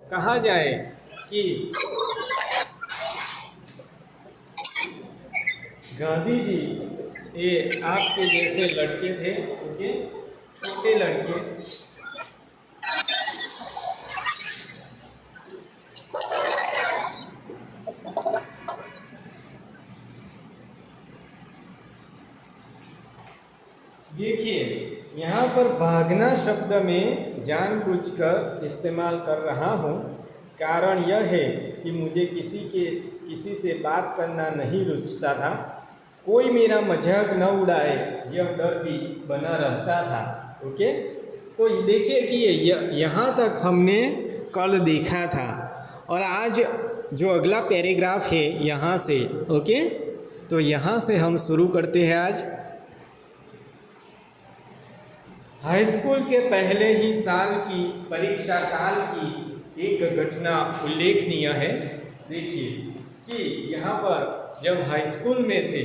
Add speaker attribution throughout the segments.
Speaker 1: कहा जाए कि गांधी जी ये आपके जैसे लड़के थे, ओके, छोटे लड़के। देखिए, यहाँ पर भागना शब्द में जानबूझकर इस्तेमाल कर रहा हूँ। कारण यह है कि मुझे किसी से बात करना नहीं रुचता था। कोई मेरा मजाक न उड़ाए, यह डर भी बना रहता था। ओके, तो देखिए कि यहाँ तक हमने कल देखा था, और आज जो अगला पैराग्राफ है यहाँ से, ओके, तो यहाँ से हम शुरू करते हैं आज। हाई स्कूल के पहले ही साल की परीक्षा काल की एक घटना उल्लेखनीय है। देखिए कि यहाँ पर जब हाई स्कूल में थे,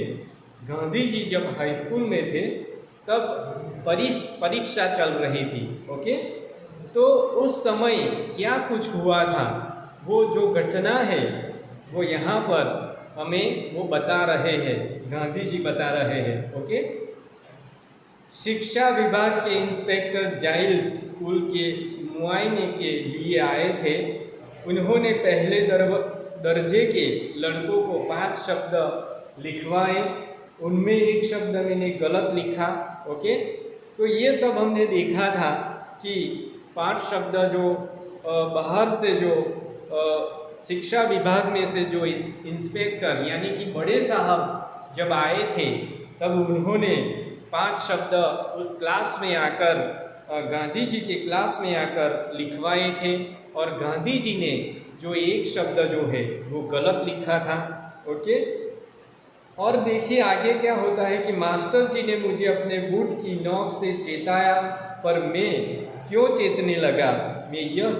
Speaker 1: गांधी जी जब हाई स्कूल में थे तब परीक्षा चल रही थी। ओके, तो उस समय क्या कुछ हुआ था, वो जो घटना है वो यहाँ पर हमें वो बता रहे हैं, गांधी जी बता रहे हैं। ओके, शिक्षा विभाग के इंस्पेक्टर जाइल्स स्कूल के मुआयने के लिए आए थे। उन्होंने पहले दर्जे के लड़कों को 5 शब्द लिखवाए। उनमें एक शब्द मैंने गलत लिखा। ओके, तो ये सब हमने देखा था कि 5 शब्द जो बाहर से जो शिक्षा विभाग में से जो इंस्पेक्टर यानी कि बड़े साहब जब आए थे तब उन्होंने 5 शब्द उस क्लास में आकर, गांधी जी के क्लास में आकर लिखवाए थे, और गांधी जी ने जो एक शब्द जो है वो गलत लिखा था। ओके, और देखिए आगे क्या होता है कि मास्टर जी ने मुझे अपने बूट की नोक से चेताया, पर मैं क्यों चेतने लगा, मैं यह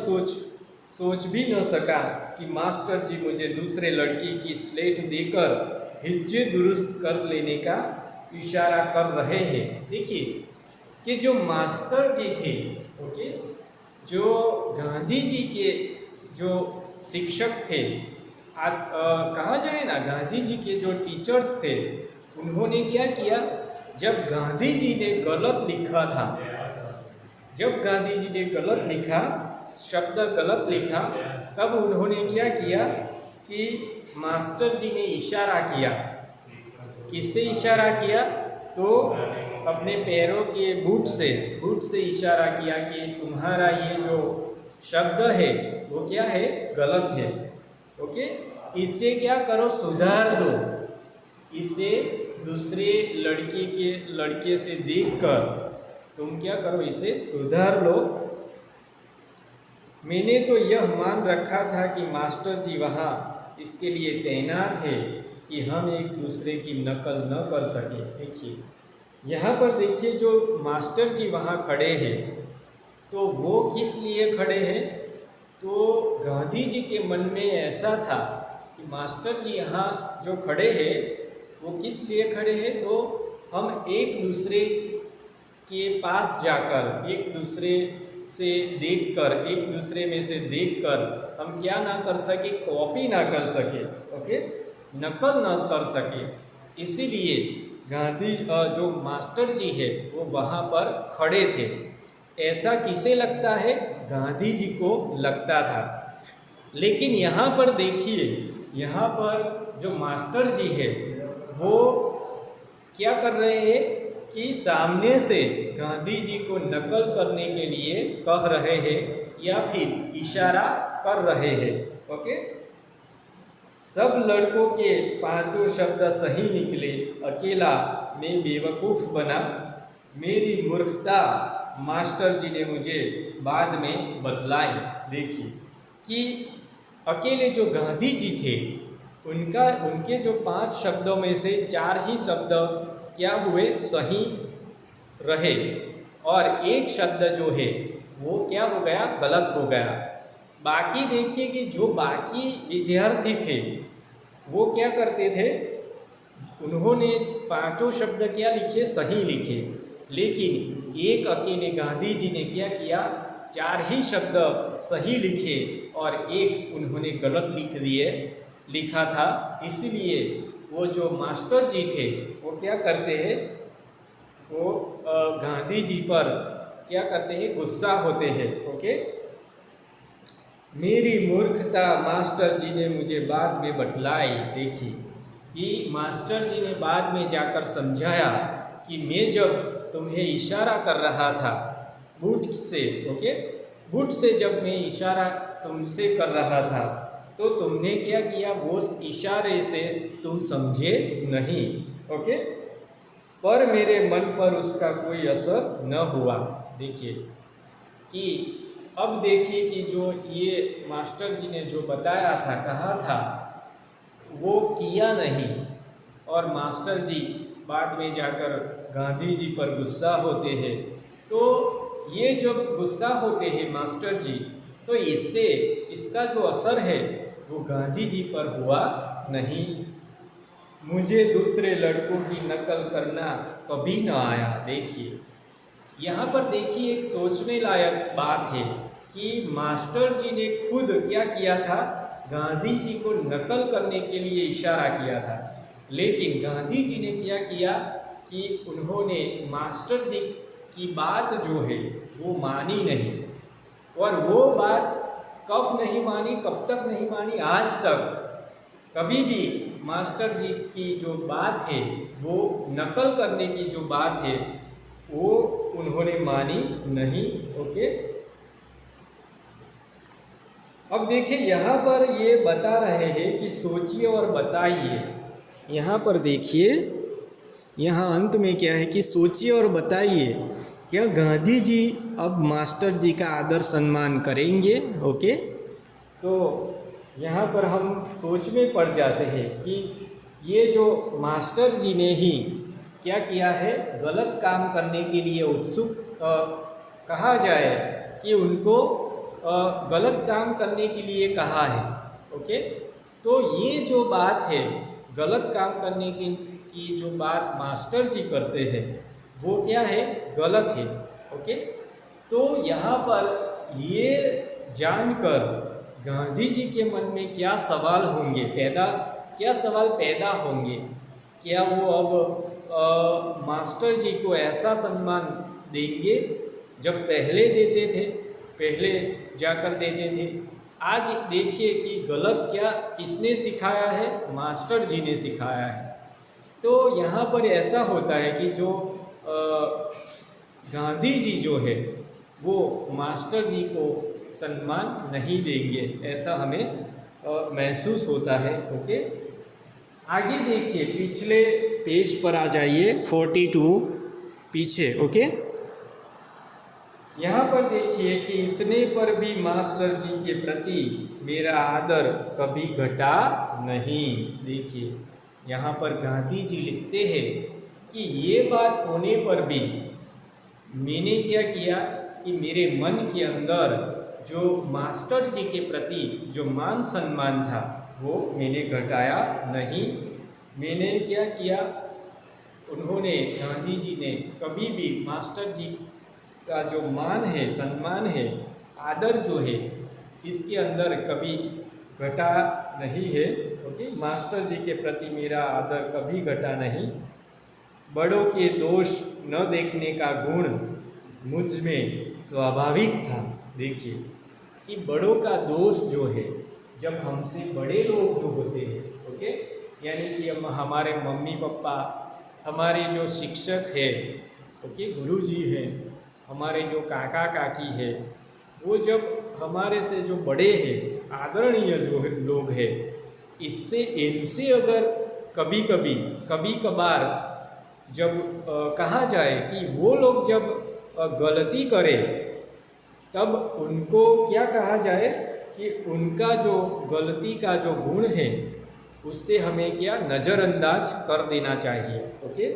Speaker 1: सोच भी न सका कि मास्टर जी मुझे दूसरे लड़की की स्लेट देकर हिज्जे दुरुस्त कर लेने का इशारा कर रहे हैं। देखिए कि जो मास्टर जी थे, ओके, जो गांधी जी के जो शिक्षक थे, कहा जाए ना गांधी जी के जो टीचर्स थे, उन्होंने क्या किया, जब गांधी जी ने गलत लिखा था, जब गांधी जी ने गलत लिखा, शब्द गलत लिखा, तब उन्होंने क्या किया कि मास्टर जी ने इशारा किया। किससे इशारा किया, तो अपने पैरों के बूट से इशारा किया कि तुम्हारा ये जो शब्द है वो क्या है, गलत है। ओके, इससे क्या करो, सुधार दो। इसे दूसरे लड़के से देखकर तुम क्या करो, इसे सुधार लो। मैंने तो यह मान रखा था कि मास्टर जी वहाँ इसके लिए तैनात है कि हम एक दूसरे की नकल न कर सके। देखिए यहाँ पर देखिए जो मास्टर जी वहाँ खड़े हैं, तो वो किस लिए खड़े हैं, तो गांधी जी के मन में ऐसा था कि मास्टर जी यहाँ जो खड़े हैं वो किस लिए खड़े हैं, तो हम एक दूसरे के पास जाकर एक दूसरे से देखकर, एक दूसरे में से देखकर हम क्या ना कर सके, कॉपी ना कर सके। ओके, नकल ना कर सके, इसीलिए गांधी जो मास्टर जी है वो वहाँ पर खड़े थे। ऐसा किसे लगता है, गांधी जी को लगता था। लेकिन यहाँ पर देखिए, यहाँ पर जो मास्टर जी है वो क्या कर रहे हैं कि सामने से गांधी जी को नकल करने के लिए कह रहे हैं या फिर इशारा कर रहे हैं। ओके, सब लड़कों के 5 शब्द सही निकले, अकेला मैं बेवकूफ़ बना, मेरी मूर्खता मास्टर जी ने मुझे बाद में बतलाई। देखिए कि अकेले जो गांधी जी थे उनके जो 5 शब्दों में से 4 ही शब्द क्या हुए, सही रहे, और एक शब्द जो है वो क्या हो गया, गलत हो गया। बाकी देखिए कि जो बाकी विद्यार्थी थे वो क्या करते थे, उन्होंने 5 शब्द क्या लिखे, सही लिखे, लेकिन एक अकेले गांधी जी ने क्या किया, 4 ही शब्द सही लिखे और एक उन्होंने गलत लिखा था। इसलिए वो जो मास्टर जी थे वो क्या करते हैं, वो गांधी जी पर क्या करते हैं, गुस्सा होते हैं। ओके, मेरी मूर्खता मास्टर जी ने मुझे बाद में बतलाई। देखिए कि मास्टर जी ने बाद में जाकर समझाया कि मैं जब तुम्हें इशारा कर रहा था बूट से, ओके, बूट से जब मैं इशारा तुमसे कर रहा था तो तुमने क्या किया, वो इशारे से तुम समझे नहीं। ओके, पर मेरे मन पर उसका कोई असर न हुआ। देखिए कि अब देखिए कि जो ये मास्टर जी ने जो बताया था, कहा था, वो किया नहीं और मास्टर जी बाद में जाकर गांधी जी पर गुस्सा होते हैं। तो ये जब गुस्सा होते हैं मास्टर जी, तो इससे इसका जो असर है वो गांधी जी पर हुआ नहीं। मुझे दूसरे लड़कों की नकल करना कभी न आया। देखिए यहाँ पर देखिए एक सोचने लायक बात है कि मास्टर जी ने खुद क्या किया था, गांधी जी को नकल करने के लिए इशारा किया था, लेकिन गांधी जी ने क्या किया कि उन्होंने मास्टर जी की बात जो है वो मानी नहीं। और वो बात कब नहीं मानी, कब तक नहीं मानी, आज तक कभी भी मास्टर जी की जो बात है, वो नकल करने की जो बात है, वो उन्होंने मानी नहीं। ओके, अब देखिए यहाँ पर ये बता रहे हैं कि सोचिए और बताइए। यहाँ पर देखिए, यहाँ अंत में क्या है कि सोचिए और बताइए, क्या गांधी जी अब मास्टर जी का आदर सम्मान करेंगे। ओके, तो यहाँ पर हम सोच में पड़ जाते हैं कि ये जो मास्टर जी ने ही क्या किया है, गलत काम करने के लिए उत्सुक कहा जाए कि उनको गलत काम करने के लिए कहा है। ओके, तो ये जो बात है, गलत काम करने की जो बात मास्टर जी करते हैं वो क्या है, गलत है। ओके, तो यहाँ पर ये जानकर गांधी जी के मन में क्या सवाल होंगे क्या सवाल पैदा होंगे, क्या वो अब मास्टर जी को ऐसा सम्मान देंगे जब पहले देते थे, पहले जाकर देते थे। आज देखिए कि गलत क्या किसने सिखाया है, मास्टर जी ने सिखाया है। तो यहाँ पर ऐसा होता है कि जो गांधी जी जो है वो मास्टर जी को सम्मान नहीं देंगे, ऐसा हमें महसूस होता है। ओके, आगे देखिए, पिछले पेज पर आ जाइए, 42 पीछे। ओके, यहाँ पर देखिए कि इतने पर भी मास्टर जी के प्रति मेरा आदर कभी घटा नहीं। देखिए यहाँ पर गांधी जी लिखते हैं कि ये बात होने पर भी मैंने क्या किया कि मेरे मन के अंदर जो मास्टर जी के प्रति जो मान सम्मान था वो मैंने घटाया नहीं। मैंने क्या किया, उन्होंने, गांधी जी ने कभी भी मास्टर जी का जो मान है, सम्मान है, आदर जो है, इसके अंदर कभी घटा नहीं है। ओके, मास्टर जी के प्रति मेरा आदर कभी घटा नहीं। बड़ों के दोष न देखने का गुण मुझ में स्वाभाविक था। देखिए कि बड़ों का दोष जो है, जब हमसे बड़े लोग जो होते हैं, ओके, यानी कि हमारे मम्मी पापा, हमारे जो शिक्षक है, ओके, गुरुजी हैं, हमारे जो काका काकी है, वो जब हमारे से जो बड़े हैं, आदरणीय जो लोग हैं, इनसे अगर कभी कभार जब कहा जाए कि वो लोग जब गलती करें, तब उनको क्या कहा जाए कि उनका जो गलती का जो गुण है उससे हमें क्या नज़रअंदाज कर देना चाहिए। ओके,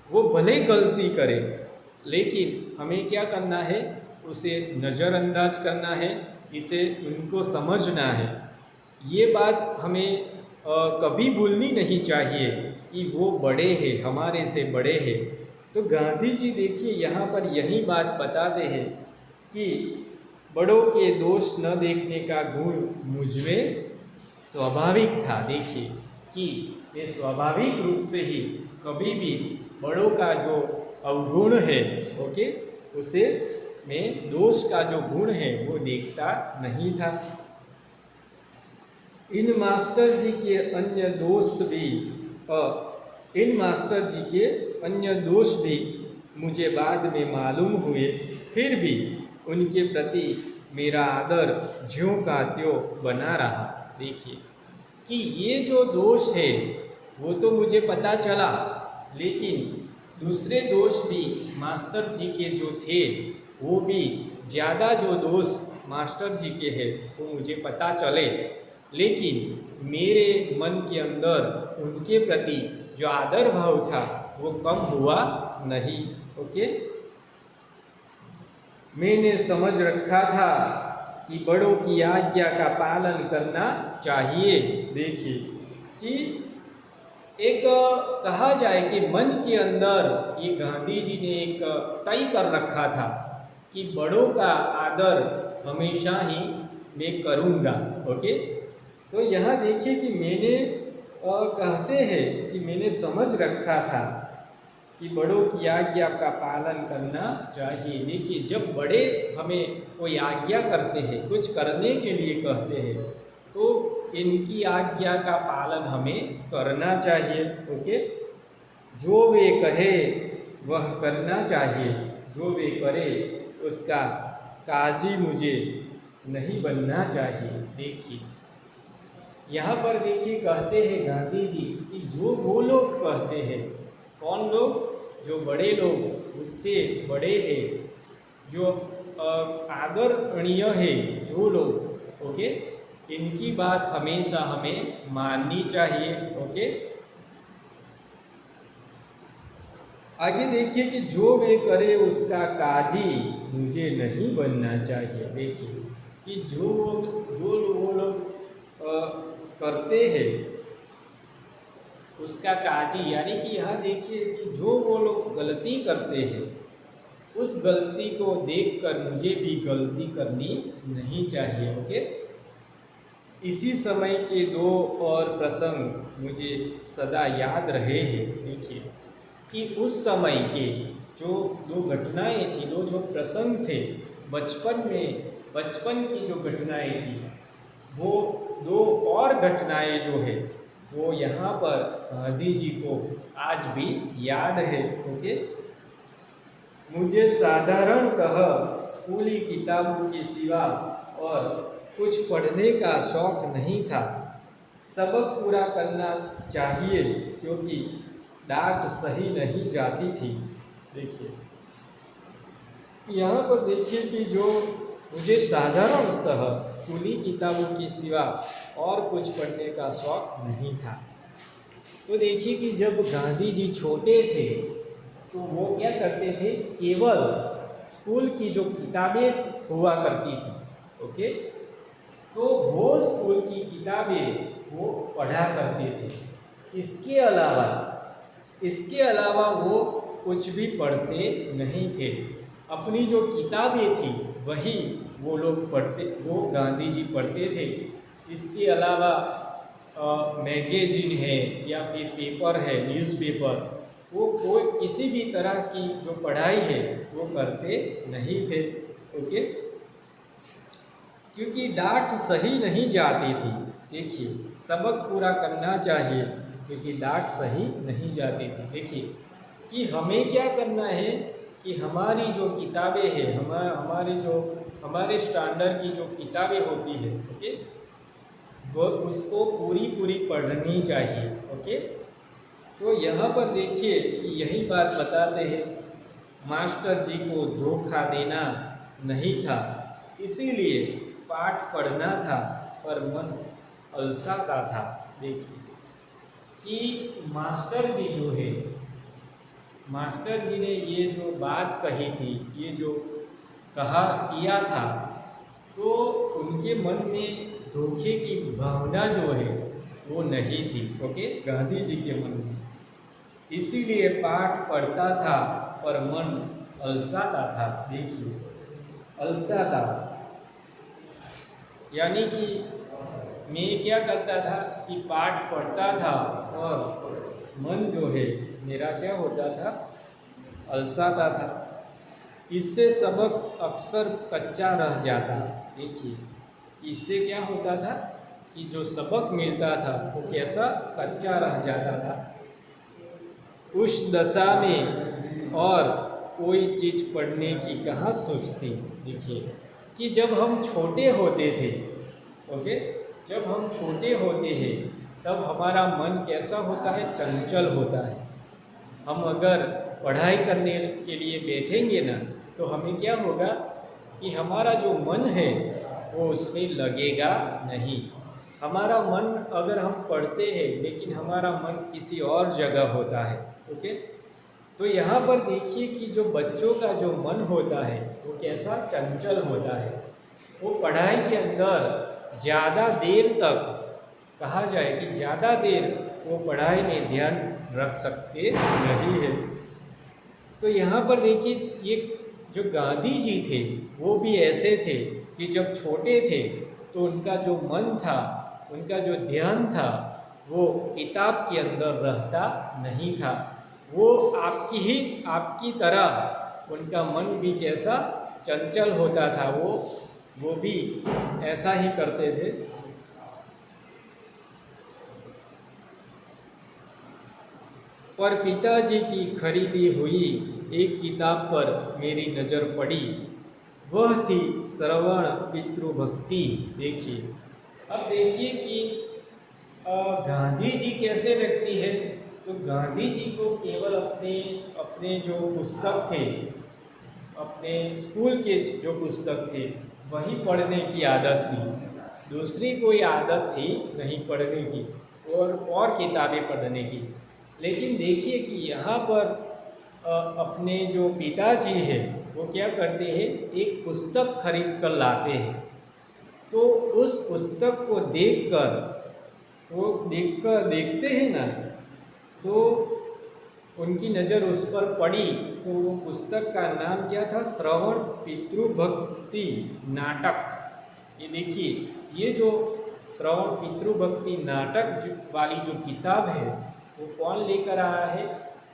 Speaker 1: वो भले गलती करे लेकिन हमें क्या करना है, उसे नज़रअंदाज करना है, इसे उनको समझना है। ये बात हमें कभी भूलनी नहीं चाहिए कि वो बड़े हैं, हमारे से बड़े हैं। तो गांधी जी देखिए यहाँ पर यही बात बताते हैं कि बड़ों के दोष न देखने का गुण मुझ में स्वाभाविक था। देखिए कि ये स्वाभाविक रूप से ही कभी भी बड़ों का जो अवगुण है, ओके, उसे मैं दोष का जो गुण है वो देखता नहीं था। इन मास्टर जी के अन्य दोस्त भी इन मास्टर जी के अन्य दोष भी मुझे बाद में मालूम हुए, फिर भी उनके प्रति मेरा आदर ज्यों का त्यों बना रहा। देखिए कि ये जो दोष है वो तो मुझे पता चला, लेकिन दूसरे दोष भी मास्टर जी के जो थे वो भी ज़्यादा जो दोष मास्टर जी के हैं वो मुझे पता चले, लेकिन मेरे मन के अंदर उनके प्रति जो आदर भाव था वो कम हुआ नहीं। ओके, मैंने समझ रखा था कि बड़ों की आज्ञा का पालन करना चाहिए। देखिए कि एक कहा जाए कि मन के अंदर ये गांधी जी ने एक तय कर रखा था कि बड़ों का आदर हमेशा ही मैं करूँगा। ओके, तो यहाँ देखिए कि मैंने कहते हैं कि मैंने समझ रखा था कि बड़ों की आज्ञा का पालन करना चाहिए। देखिए जब बड़े हमें कोई आज्ञा करते हैं, कुछ करने के लिए कहते हैं, तो इनकी आज्ञा का पालन हमें करना चाहिए। ओके, जो वे कहे वह करना चाहिए, जो वे करे उसका काजी मुझे नहीं बनना चाहिए। देखिए यहाँ पर देखिए कहते हैं गांधी जी कि जो वो लोग कहते हैं, कौन लोग, जो बड़े लोग, मुझसे बड़े हैं, जो आदरणीय है जो लोग, ओके, इनकी बात हमेशा हमें माननी चाहिए। ओके, आगे देखिए कि जो वे करे उसका काजी मुझे नहीं बनना चाहिए। देखिए कि जो वो लोग करते हैं उसका काजी, यानी कि यहाँ देखिए कि जो वो लोग गलती करते हैं उस गलती को देखकर मुझे भी गलती करनी नहीं चाहिए। ओके, इसी समय के दो और प्रसंग मुझे सदा याद रहे हैं। देखिए कि उस समय के जो दो घटनाएं थी, दो जो प्रसंग थे बचपन की जो घटनाएं थी, वो दो और घटनाएं जो है वो यहाँ पर गांधी जी को आज भी याद है। ओके, मुझे साधारणतः स्कूली किताबों के सिवा और कुछ पढ़ने का शौक नहीं था। सबक पूरा करना चाहिए क्योंकि डांट सही नहीं जाती थी। देखिए यहाँ पर देखिए कि जो मुझे साधारणतः स्कूली किताबों के सिवा और कुछ पढ़ने का शौक नहीं था। तो देखिए कि जब गांधी जी छोटे थे तो वो क्या करते थे, केवल स्कूल की जो किताबें हुआ करती थी, ओके, तो वो स्कूल की किताबें वो पढ़ा करते थे। इसके अलावा वो कुछ भी पढ़ते नहीं थे। अपनी जो किताबें थी वही वो लोग पढ़ते, वो गांधी जी पढ़ते थे। इसके अलावा मैगज़ीन है या फिर पेपर है, न्यूज़पेपर, वो कोई किसी भी तरह की जो पढ़ाई है वो करते नहीं थे। ओके, क्योंकि डांट सही नहीं जाती थी। देखिए सबक पूरा करना चाहिए क्योंकि डांट सही नहीं जाती थी। देखिए कि हमें क्या करना है कि हमारी जो किताबें हैं, हमारे स्टैंडर्ड की जो किताबें होती है, ओके, वो उसको पूरी पढ़नी चाहिए। ओके, तो यहाँ पर देखिए कि यही बात बताते हैं, मास्टर जी को धोखा देना नहीं था, इसीलिए पाठ पढ़ना था पर मन अलसाता था। देखिए कि मास्टर जी ने ये जो बात कही थी, ये जो किया था, तो उनके मन में धोखे की भावना जो है वो नहीं थी। ओके, गांधी जी के मन में, इसीलिए पाठ पढ़ता था पर मन अलसाता था। देखिए अलसाता, यानी कि मैं क्या करता था कि पाठ पढ़ता था और मन जो है मेरा क्या होता था, अलसाता था। इससे सबक अक्सर कच्चा रह जाता। देखिए, इससे क्या होता था कि जो सबक मिलता था वो कैसा कच्चा रह जाता था। उस दशा में और कोई चीज़ पढ़ने की कहाँ सोचती। देखिए कि जब हम छोटे होते थे, ओके, जब हम छोटे होते हैं तब हमारा मन कैसा होता है, चंचल होता है। हम अगर पढ़ाई करने के लिए बैठेंगे ना तो हमें क्या होगा कि हमारा जो मन है वो उसमें लगेगा नहीं। हमारा मन, अगर हम पढ़ते हैं लेकिन हमारा मन किसी और जगह होता है, ओके। तो यहाँ पर देखिए कि जो बच्चों का जो मन होता है वो कैसा चंचल होता है। वो पढ़ाई के अंदर ज़्यादा देर तक, कहा जाए कि ज़्यादा देर वो पढ़ाई में ध्यान रख सकते नहीं है। तो यहाँ पर देखिए, ये जो गांधी जी थे वो भी ऐसे थे कि जब छोटे थे तो उनका जो मन था, उनका जो ध्यान था वो किताब के अंदर रहता नहीं था। वो आपकी तरह उनका मन भी कैसा चंचल होता था। वो भी ऐसा ही करते थे। पर पिताजी की खरीदी हुई एक किताब पर मेरी नज़र पड़ी, वह थी श्रवण पितृभक्ति। देखिए, अब देखिए कि गांधी जी कैसे व्यक्ति है। तो गांधी जी को केवल अपने अपने जो पुस्तक थे, अपने स्कूल के जो पुस्तक थे वही पढ़ने की आदत थी। दूसरी कोई आदत थी नहीं पढ़ने की और किताबें पढ़ने की। लेकिन देखिए कि यहाँ पर अपने जो पिताजी हैं वो क्या करते हैं, एक पुस्तक खरीद कर लाते हैं। तो उस पुस्तक को देखते हैं ना, तो उनकी नज़र उस पर पड़ी। तो वो पुस्तक का नाम क्या था, श्रवण पितृभक्ति नाटक। ये देखिए, ये जो श्रवण पितृभक्ति नाटक वाली जो किताब है वो कौन लेकर आया है,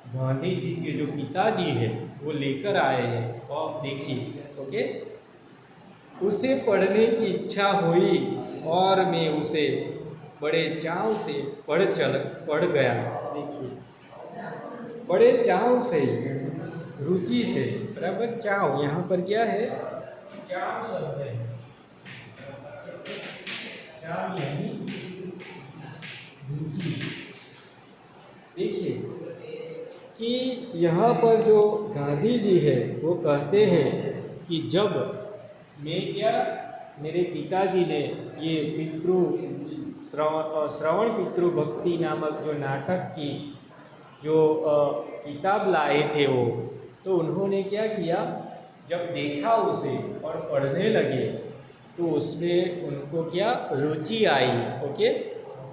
Speaker 1: गांधी जी के जो पिताजी है वो लेकर आए हैं। और देखिए, ओके, उसे पढ़ने की इच्छा हुई और मैं उसे बड़े चाव से पढ़ गया। देखिए, बड़े चाव से, रुचि से, बराबर चाव, यहाँ पर क्या है, चाव शब्द है। चाव यानी रुचि। देखिए कि यहाँ पर जो गांधी जी है वो कहते हैं कि जब मेरे पिताजी ने ये श्रवण पितृभक्ति नामक जो नाटक की जो किताब लाए थे वो, तो उन्होंने क्या किया, जब देखा उसे और पढ़ने लगे तो उसमें उनको क्या रुचि आई, ओके।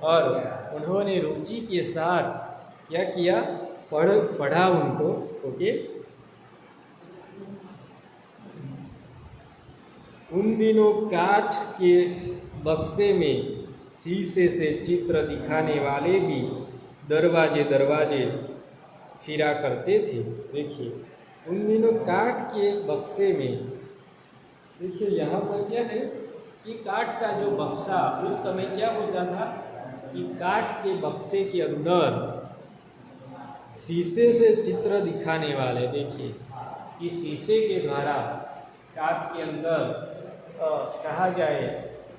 Speaker 1: और उन्होंने रुचि के साथ क्या किया, पढ़ा उनको, ओके। उन दिनों काठ के बक्से में शीशे से चित्र दिखाने वाले भी दरवाजे फिरा करते थे। देखिए, उन दिनों काठ के बक्से में, देखिए यहाँ पर क्या है कि काठ का जो बक्सा, उस समय क्या होता था कि काठ के बक्से के अंदर शीशे से चित्र दिखाने वाले, देखिए कि शीशे के द्वारा कांच के अंदर कहा जाए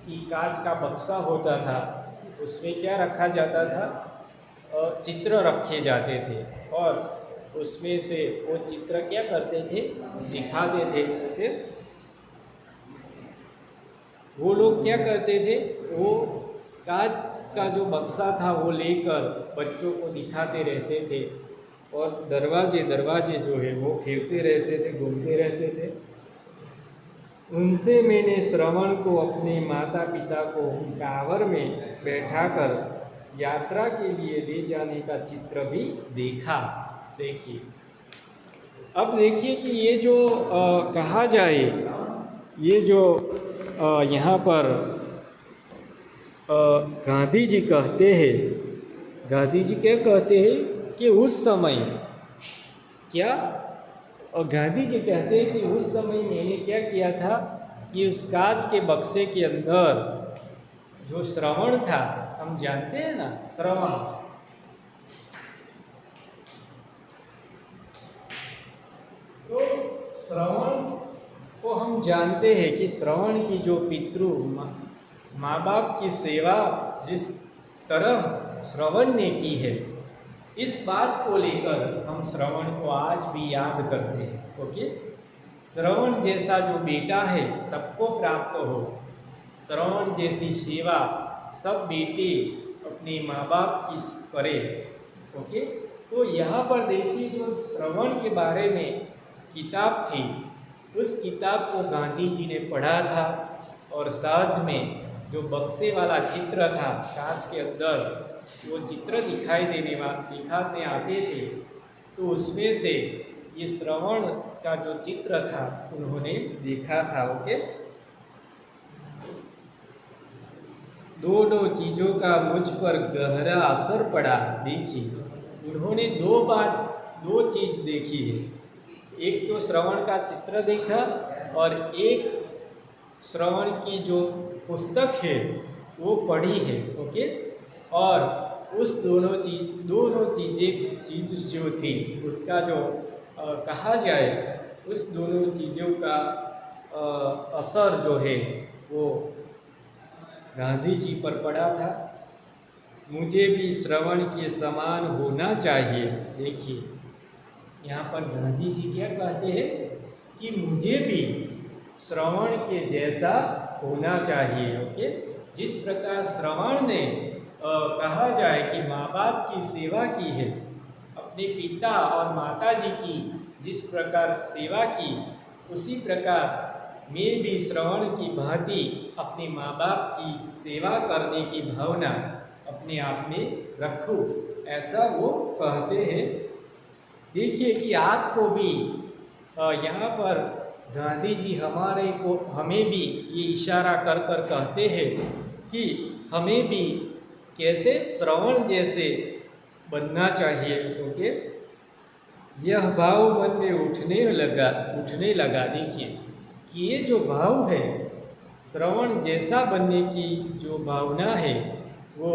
Speaker 1: कि कांच का बक्सा होता था, उसमें क्या रखा जाता था, चित्र रखे जाते थे और उसमें से वो चित्र क्या करते थे, दिखाते थे, ओके। वो लोग क्या करते थे, वो कांच का जो बक्सा था वो लेकर बच्चों को दिखाते रहते थे और दरवाजे जो है वो फिरते रहते थे, घूमते रहते थे। उनसे मैंने श्रवण को अपने माता पिता को कांवर में बैठाकर यात्रा के लिए ले जाने का चित्र भी देखा। देखिए, अब देखिए कि ये जो कहा जाए, ये जो यहाँ पर गांधी जी कहते हैं, गांधी जी क्या कहते हैं कि उस समय क्या, और गांधी जी कहते हैं कि उस समय मैंने क्या किया था कि उस कांच के बक्से के अंदर जो श्रवण था, हम जानते हैं ना श्रवण, तो श्रवण को हम जानते हैं कि श्रवण की जो पितृ माँ बाप की सेवा जिस तरह श्रवण ने की है, इस बात को लेकर हम श्रवण को आज भी याद करते हैं। ओके, श्रवण जैसा जो बेटा है सबको प्राप्त हो, श्रवण जैसी सेवा सब बेटे अपने माँ बाप की करें। ओके, तो यहाँ पर देखिए जो श्रवण के बारे में किताब थी, उस किताब को गांधी जी ने पढ़ा था और साथ में जो बक्से वाला चित्र था कांच के अंदर, वो चित्र दिखाने आते थे, तो उसमें से ये श्रवण का जो चित्र था उन्होंने देखा था। ओके, दोनों चीज़ों का मुझ पर गहरा असर पड़ा। देखिए उन्होंने दो चीज़ देखी है, एक तो श्रवण का चित्र देखा और एक श्रवण की जो पुस्तक है वो पढ़ी है। ओके, और उस दोनों चीज़ जो थी उसका जो कहा जाए, उस दोनों चीज़ों का असर जो है वो गांधी जी पर पड़ा था। मुझे भी श्रवण के समान होना चाहिए। देखिए यहाँ पर गांधी जी क्या कहते हैं कि मुझे भी श्रवण के जैसा होना चाहिए। ओके, जिस प्रकार श्रवण ने कहा जाए कि माँ बाप की सेवा की है, अपने पिता और माता जी की जिस प्रकार सेवा की, उसी प्रकार मैं भी श्रवण की भांति अपने माँ बाप की सेवा करने की भावना अपने आप में रखूं, ऐसा वो कहते हैं। देखिए कि आपको भी यहाँ पर गांधी जी हमें भी ये इशारा कर कर कहते हैं कि हमें भी कैसे श्रवण जैसे बनना चाहिए। ओके, यह भाव मन में उठने लगा। देखिए कि ये जो भाव है, श्रवण जैसा बनने की जो भावना है, वो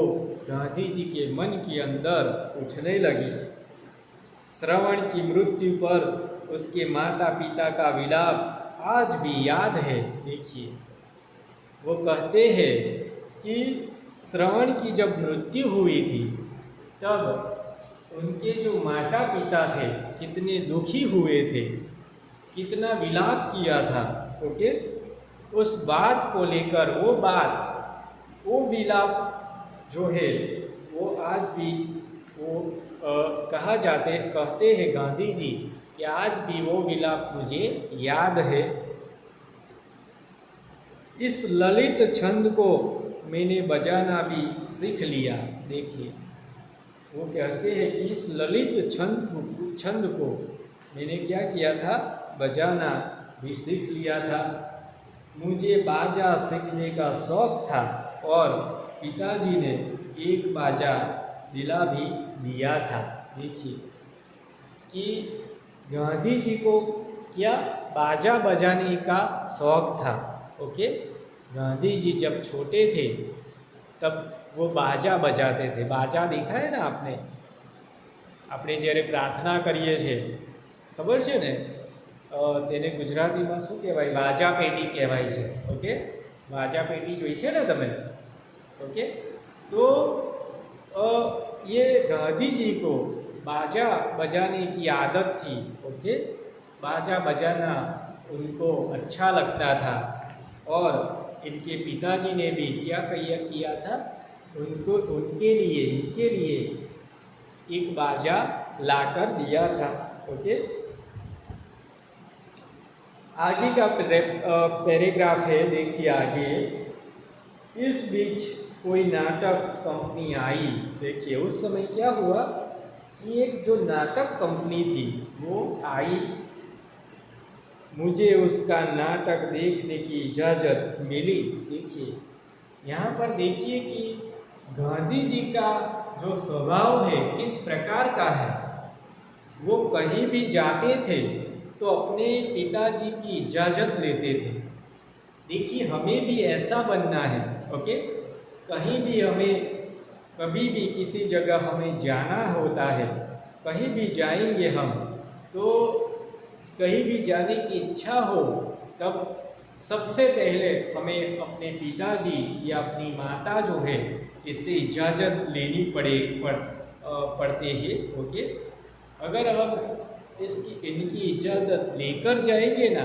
Speaker 1: गांधी जी के मन के अंदर उठने लगी। श्रवण की मृत्यु पर उसके माता पिता का विलाप आज भी याद है। देखिए वो कहते हैं कि श्रवण की जब मृत्यु हुई थी तब उनके जो माता पिता थे कितने दुखी हुए थे, कितना विलाप किया था। ओके, उस बात को लेकर वो विलाप जो है वो आज भी वो कहते हैं गांधी जी कि आज भी वो विलाप मुझे याद है। इस ललित छंद को मैंने बजाना भी सीख लिया। देखिए वो कहते हैं कि इस ललित छंद को मैंने क्या किया था, बजाना भी सीख लिया था। मुझे बाजा सीखने का शौक़ था और पिताजी ने एक बाजा दिला भी दिया था। देखिए कि गांधी जी को क्या बाजा बजाने का शौक़ था। ओके, गांधी जी जब छोटे थे तब वो बाजा बजाते थे। बाजा देखा है ना आपने? આપણે જ્યારે પ્રાર્થના કરીએ છીએ ખબર છે ને, તેને ગુજરાતીમાં શું કહેવાય? વાજા પેટી કહેવાય છે। ઓકે, વાજા પેટી જોઈ છે ને તમે? ओके, तो ये गांधी जी को बाजा बजाने की आदत थी। ओके, बाजा बजाना उनको अच्छा लगता था और इनके पिताजी ने भी क्या किया था, इनके लिए एक बाजा लाकर दिया था। ओके, आगे का पैराग्राफ है, देखिए आगे। इस बीच कोई नाटक कंपनी आई। देखिए उस समय क्या हुआ कि एक जो नाटक कंपनी थी वो आई। मुझे उसका नाटक देखने की इजाज़त मिली। देखिए यहाँ पर देखिए कि गांधी जी का जो स्वभाव है किस प्रकार का है। वो कहीं भी जाते थे तो अपने पिताजी की इजाज़त लेते थे। देखिए हमें भी ऐसा बनना है। ओके, कहीं भी हमें कभी भी किसी जगह हमें जाना होता है, कहीं भी जाएंगे हम, तो कहीं भी जाने की इच्छा हो तब सबसे पहले हमें अपने पिताजी या अपनी माता जो है इससे इजाज़त लेनी पड़ती है। ओके, अगर हम इनकी इजाज़त लेकर जाएंगे ना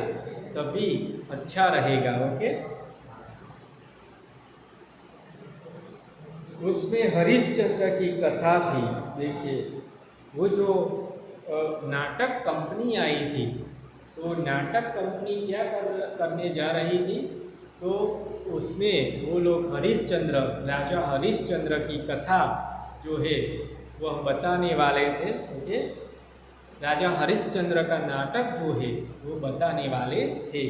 Speaker 1: तभी अच्छा रहेगा। ओके, उसमें हरिश्चंद्र की कथा थी। देखिए वो जो नाटक कंपनी आई थी, तो नाटक कंपनी क्या करने जा रही थी, तो उसमें वो लोग हरिश्चंद्र, राजा हरिश्चंद्र की कथा जो है वह बताने वाले थे। ओके, राजा हरिश्चंद्र का नाटक जो है वो बताने वाले थे।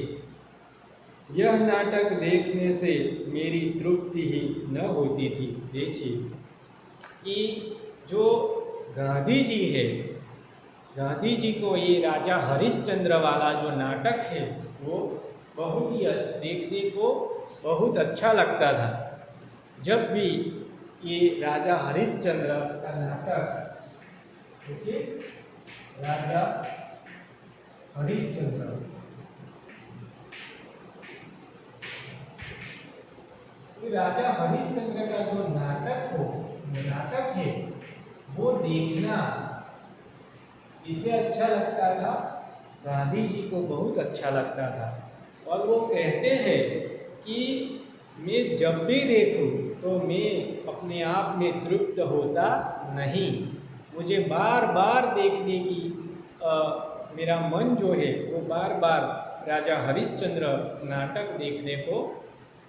Speaker 1: यह नाटक देखने से मेरी तृप्ति ही न होती थी। देखिए कि जो गांधी जी है, गांधी जी को ये राजा हरिश्चंद्र वाला जो नाटक है वो बहुत ही देखने को बहुत अच्छा लगता था। जब भी ये राजा हरिश्चंद्र का नाटक, देखिए राजा हरिश्चंद्र, राजा हरिश्चंद्र का जो नाटक है वो देखना जिसे अच्छा लगता था, गांधी जी को बहुत अच्छा लगता था। और वो कहते हैं कि मैं जब भी देखूं तो मैं अपने आप में तृप्त होता नहीं, मुझे बार बार देखने की मेरा मन जो है वो बार बार राजा हरिश्चंद्र नाटक देखने को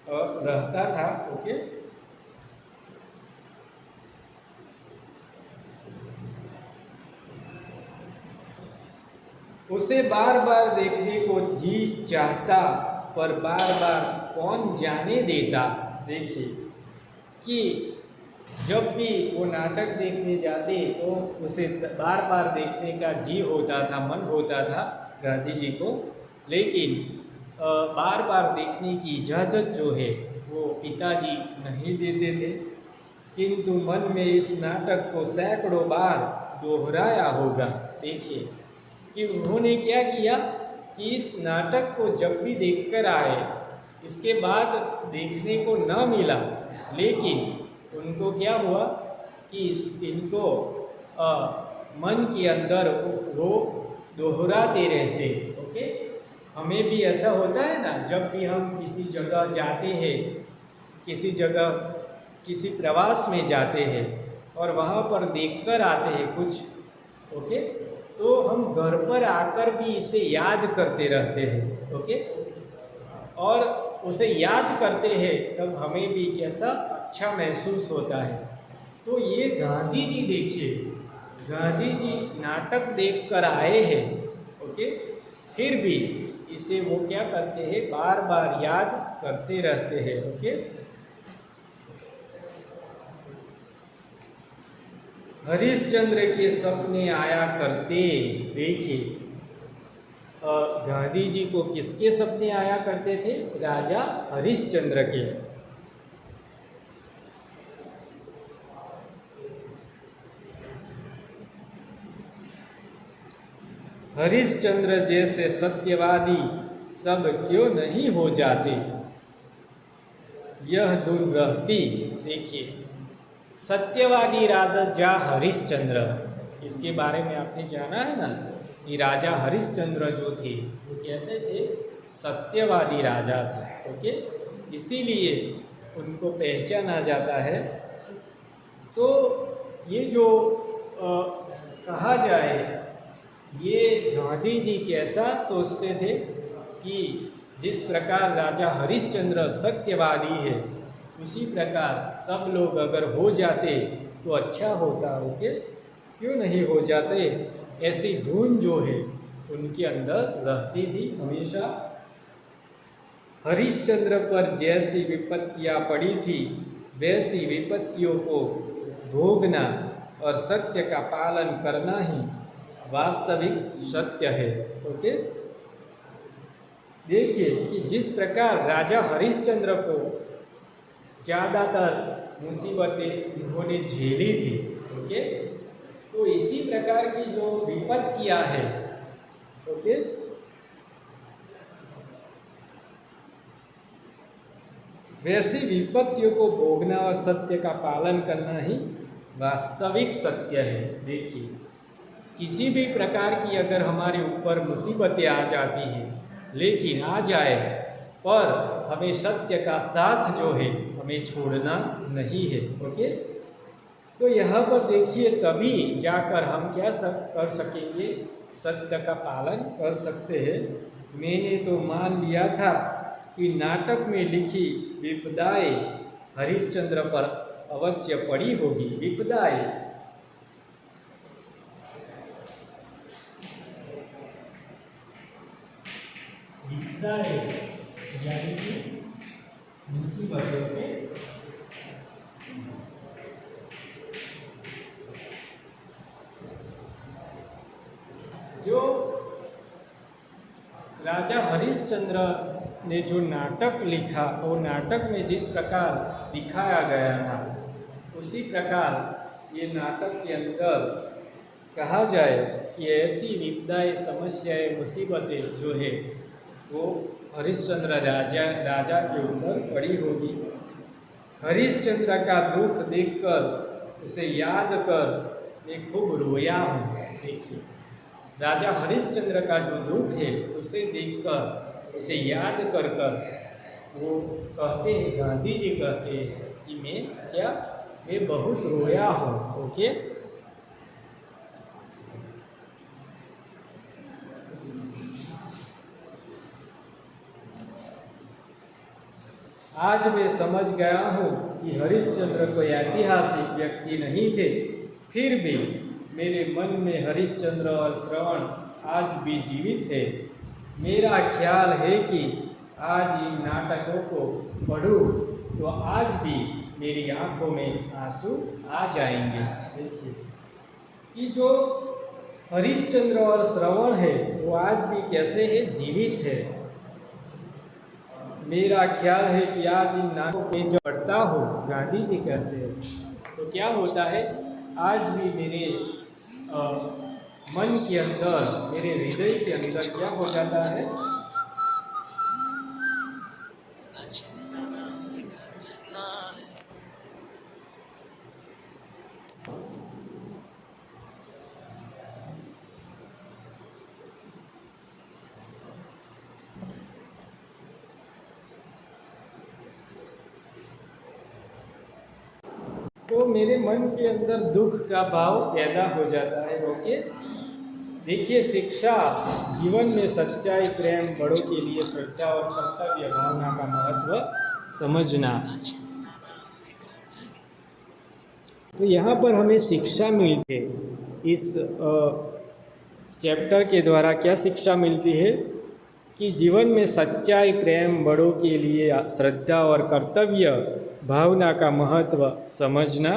Speaker 1: रहता था। ओके, उसे बार बार देखने को जी चाहता, पर बार बार कौन जाने देता। देखिए कि जब भी वो नाटक देखने जाते तो उसे बार बार देखने का जी होता था, मन होता था गांधी जी को, लेकिन बार बार देखने की इजाज़त जो है वो पिताजी नहीं देते थे। किंतु मन में इस नाटक को सैकड़ों बार दोहराया होगा। देखिए कि उन्होंने क्या किया कि इस नाटक को जब भी देखकर आए, इसके बाद देखने को न मिला, लेकिन उनको क्या हुआ कि इनको मन के अंदर वो दोहराते रहते। ओके, हमें भी ऐसा होता है ना, जब भी हम किसी जगह जाते हैं, किसी जगह किसी प्रवास में जाते हैं और वहाँ पर देखकर आते हैं कुछ, ओके, तो हम घर पर आकर भी इसे याद करते रहते हैं। ओके, और उसे याद करते हैं तब हमें भी कैसा अच्छा महसूस होता है। तो ये गांधी जी, देखिए गांधी जी नाटक देखकर आए हैं, ओके, फिर भी इसे वो क्या करते हैं, बार बार याद करते रहते हैं। ओके, हरिश्चंद्र के सपने आया करते। देखिए गांधी जी को किसके सपने आया करते थे, राजा हरिश्चंद्र के। हरिश्चंद्र जैसे सत्यवादी सब क्यों नहीं हो जाते, यह धुन रहती। देखिए सत्यवादी राजा हरिश्चंद्र, इसके बारे में आपने जाना है ना, ये राजा हरिश्चंद्र जो थे वो कैसे थे, सत्यवादी राजा थे। ओके, इसीलिए उनको पहचाना जाता है। तो ये जो कहा जाए, ये गांधी जी कैसा सोचते थे कि जिस प्रकार राजा हरिश्चंद्र सत्यवादी है, उसी प्रकार सब लोग अगर हो जाते तो अच्छा होता। ओके, क्यों नहीं हो जाते, ऐसी धुन जो है उनके अंदर रहती थी हमेशा। हरिश्चंद्र पर जैसी विपत्तियाँ पड़ी थी वैसी विपत्तियों को भोगना और सत्य का पालन करना ही वास्तविक सत्य है। ओके, देखिए कि जिस प्रकार राजा हरिश्चंद्र को ज़्यादातर मुसीबतें उन्होंने झेली थी, ओके, तो इसी प्रकार की जो विपत्तियां हैं, ओके, वैसी विपत्तियों को भोगना और सत्य का पालन करना ही वास्तविक सत्य है। देखिए, किसी भी प्रकार की अगर हमारे ऊपर मुसीबतें आ जाती हैं, लेकिन आ जाए, पर हमें सत्य का साथ जो है हमें छोड़ना नहीं है। ओके, तो यहाँ पर देखिए तभी जाकर हम क्या कर सकेंगे, सत्य का पालन कर सकते हैं। मैंने तो मान लिया था कि नाटक में लिखी विपदाएं हरिश्चंद्र पर अवश्य पड़ी होगी। विपदाएं यानी कि मुसीबतों के जो राजा हरिश्चंद्र ने जो नाटक लिखा, वो नाटक में जिस प्रकार दिखाया गया था उसी प्रकार ये नाटक के अंदर कहा जाए कि ऐसी विपदाएं, समस्याएं, मुसीबतें जो है वो हरिश्चंद्र राजा के ऊपर पड़ी होगी। हरिश्चंद्र का दुख देखकर, उसे याद कर मैं खूब रोया हूँ। देखिए, राजा हरिश्चंद्र का जो दुख है उसे देखकर, उसे याद कर कर वो कहते हैं, गांधी जी कहते हैं कि मैं बहुत रोया हूँ। ओके, आज मैं समझ गया हूँ कि हरिश्चंद्र कोई ऐतिहासिक व्यक्ति नहीं थे, फिर भी मेरे मन में हरिश्चंद्र और श्रवण आज भी जीवित है। मेरा ख्याल है कि आज इन नाटकों को पढ़ूं तो आज भी मेरी आंखों में आंसू आ जाएंगे। देखिए कि जो हरिश्चंद्र और श्रवण है वो आज भी कैसे है, जीवित है। मेरा ख्याल है कि आज इन नाटकों में जो पढ़ता हो, गांधी जी कहते हैं, तो क्या होता है, आज भी मेरे मन के अंदर, मेरे हृदय के अंदर क्या हो जाता है, तो मेरे मन के अंदर दुख का भाव पैदा हो जाता है। ओके, देखिए, शिक्षा जीवन में सच्चाई, प्रेम, बड़ों के लिए श्रद्धा और कर्तव्य भावना का महत्व समझना। तो यहाँ पर हमें शिक्षा मिलती है। इस चैप्टर के द्वारा क्या शिक्षा मिलती है कि जीवन में सच्चाई, प्रेम, बड़ों के लिए श्रद्धा और कर्तव्य भावना का महत्व समझना